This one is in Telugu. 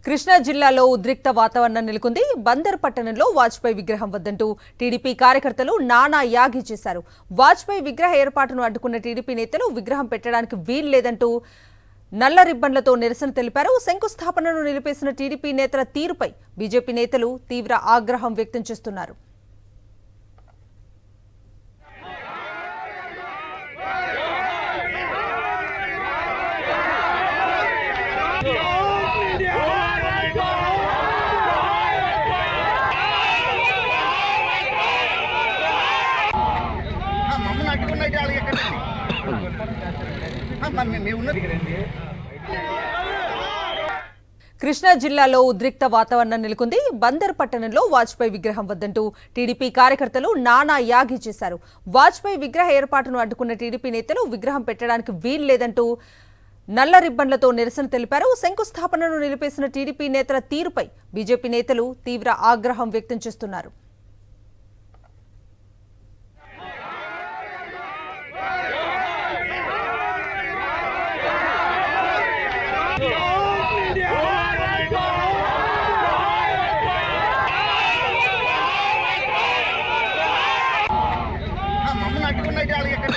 కృష్ణా జిల్లాలో ఉద్రిక్త వాతావరణం నెలకొంది. బందర్ పట్టణంలో వాజ్పేయి విగ్రహం వద్దంటూ టీడీపీ కార్యకర్తలు నానా యాగి చేశారు. వాజ్పేయి విగ్రహ ఏర్పాటును అడ్డుకున్న టీడీపీ నేతలు విగ్రహం పెట్టడానికి వీల్లేదంటూ నల్ల రిబ్బన్లతో నిరసన తెలిపారు. శంకుస్థాపనను నిలిపేసిన టీడీపీ నేతల తీరుపై బీజేపీ నేతలు తీవ్ర ఆగ్రహం వ్యక్తం చేస్తున్నారు. కృష్ణా జిల్లాలో ఉద్రిక్త వాతావరణం నెలకొంది. బందర్ పట్టణంలో వాజ్పేయి విగ్రహం వద్దంటూ టీడీపీ కార్యకర్తలు నానా యాగి చేశారు. వాజ్పేయి విగ్రహ ఏర్పాటును అడ్డుకున్న టీడీపీ నేతలు విగ్రహం పెట్టడానికి వీల్లేదంటూ నల్ల రిబ్బన్లతో నిరసన తెలిపారు. శంకుస్థాపనను నిలిపేసిన టీడీపీ నేతల తీరుపై బీజేపీ నేతలు తీవ్ర ఆగ్రహం వ్యక్తం చేస్తున్నారు. మమ్మల్ని అడ్డుకున్నట్టు వాళ్ళకి ఎక్కడ